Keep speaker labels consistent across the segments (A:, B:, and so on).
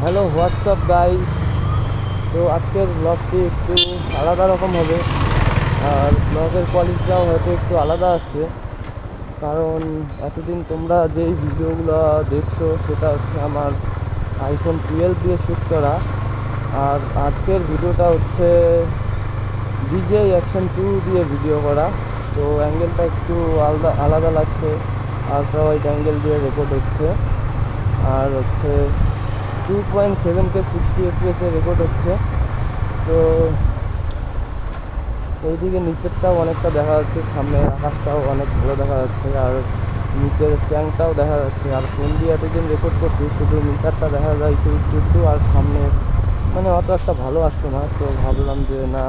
A: Hello WhatsApp guys. তো আজকের ব্লগটি একটু আলাদা রকম হবে, আর ব্লগের কোয়ালিটিটাও হয়তো একটু আলাদা আসছে, কারণ এতদিন তোমরা যেই ভিডিওগুলো দেখছো সেটা হচ্ছে আমার আইফোন 12 দিয়ে শ্যুট করা। আর আজকের ভিডিওটা হচ্ছে DJI Action 2 দিয়ে ভিডিও করা। তো অ্যাঙ্গেলটা একটু আলাদা আলাদা লাগছে, আলট্রা ওয়াইড অ্যাঙ্গেল দিয়ে রেকর্ড হচ্ছে। আর হচ্ছে 2.7K 60 FPS এ রেকর্ড হচ্ছে। তো এইদিকে নিচেরটাও অনেকটা দেখা যাচ্ছে, সামনের আকাশটাও অনেক ভালো দেখা যাচ্ছে, আর নিচের ট্যাঙ্কটাও দেখা যাচ্ছে। আর ফোন দিয়ে এতদিন রেকর্ড করছি, শুধু মিটারটা দেখা যায় একটু একটু একটু, আর সামনে মানে অত একটা ভালো আসতো না। তো ভাবলাম যে না,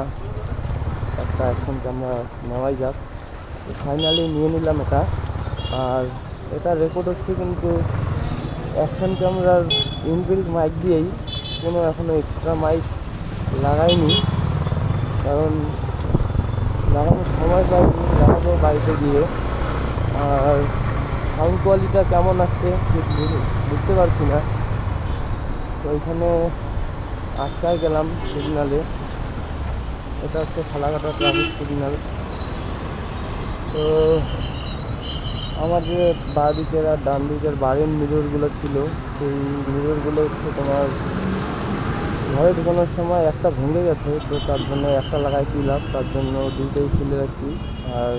A: একটা অ্যাকশন ক্যামেরা নেওয়াই যাক। তো ফাইনালি নিয়ে নিলাম এটা। আর এটা রেকর্ড হচ্ছে কিন্তু অ্যাকশন ক্যামেরার ইনবিল্ট মাইক দিয়েই, কোনো এখনও এক্সট্রা মাইক লাগাইনি, কারণ লাগানোর সময় পাইনি, লাগাবো বাড়িতে গিয়ে। আর সাউন্ড কোয়ালিটিটা কেমন আসছে ঠিক বুঝতে পারছি না। তো এখানে আটকায় গেলাম সিগনালে, এটা হচ্ছে ফালাকাটা ট্রাফিক সিগন্যাল। তো আমার যে বাঁ দিকের আর ডান দিকের বাড়ির মিররগুলো ছিল, সেই মিররগুলো হচ্ছে তোমার ঘরে ঢুকানোর সময় একটা ভেঙে গেছে, তো তার জন্য একটা লাগাই দিলাম, তার জন্য দুইটাই খুলে রাখছি। আর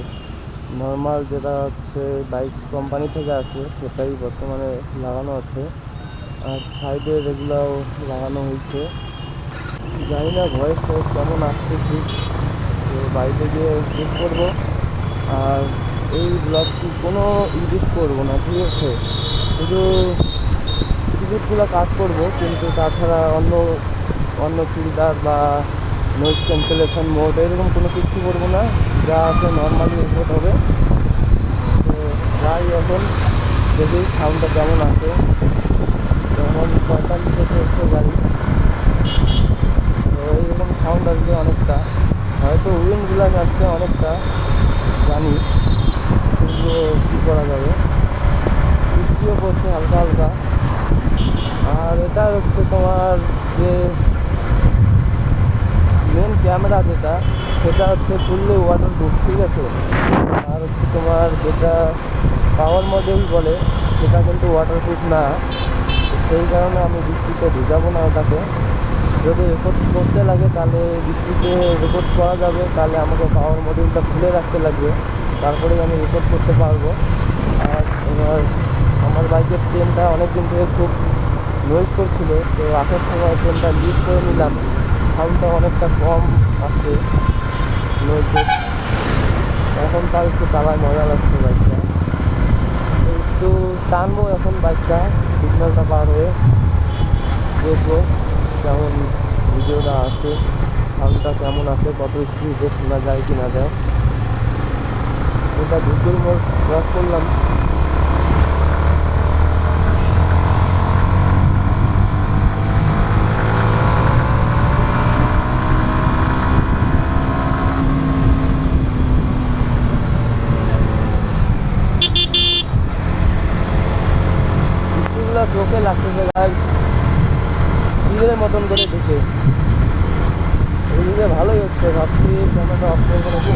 A: নর্মাল যেটা হচ্ছে বাইক কোম্পানি থেকে আসে সেটাই বর্তমানে লাগানো আছে। আর সাইডে এগুলাও লাগানো হয়েছে। জানি না ভয়েস টয়েস কেমন আসছে ঠিক, তো বাড়িতে গিয়ে চেক করবো। আর এই ব্লগটি কোনো এডিট করবো না, ঠিক আছে? শুধু এডিটগুলো কাজ করবো, কিন্তু তাছাড়া অন্য অন্য ফিল্টার বা নয়েজ ক্যান্সেলেশন মোড এরকম কোনো কিছু করবো না, যা আছে নর্মালি রেকর্ড হবে। তো যাই এখন দেখি সাউন্ডটা কেমন আছে। যেমন 45 হচ্ছে গাড়ি, তো এইরকম সাউন্ড আসবে অনেকটা, হয়তো উইন্ড গ্লাস আসছে অনেকটা জানি, কিন্তু কী করা যাবে, বৃষ্টিও পড়ছে হালকা হালকা। আর এটা হচ্ছে তোমার যে মেন ক্যামেরা যেটা, সেটা হচ্ছে ফুললি ওয়াটারপ্রুফ, ঠিক আছে? আর হচ্ছে তোমার যেটা পাওয়ার মডেল বলে সেটা কিন্তু ওয়াটারপ্রুফ না। সেই কারণে আমি বৃষ্টিতে ভিজাবো না ওটাকে। যদি রেকর্ড করতে লাগে তাহলে বৃষ্টিতে রেকর্ড করা যাবে, তাহলে আমাকে পাওয়ার মডিউলটা খুলে রাখতে লাগবে, তারপরেই আমি রেকর্ড করতে পারবো। আর এবার আমার বাইকের চেনটা অনেকদিন থেকে খুব নয়েজ করছিল, তো আসার সময় চেনটা লিক করে নিলাম, সাউন্ডটা অনেকটা কম আসছে নয়েজের। এখন তার একটু চালায় মজা লাগছে বাইকটা। একটু টানবো এখন বাইকটা, সিগন্যালটা পার হয়ে দেখবো কেমন ভিডিওটা আছে, সাউন্ডটা কেমন আছে, কত স্পিডে শোনা যায় কি না যায়। এটা ধুপুর মোড় ক্রস করলাম। বৃষ্টিগুলো চোখে লাগতেছে গাছ, তীরের মতন করে দেখে। এদিকে ভালোই হচ্ছে, ভাবছি ক্যামেরাটা অফ করবো নাকি।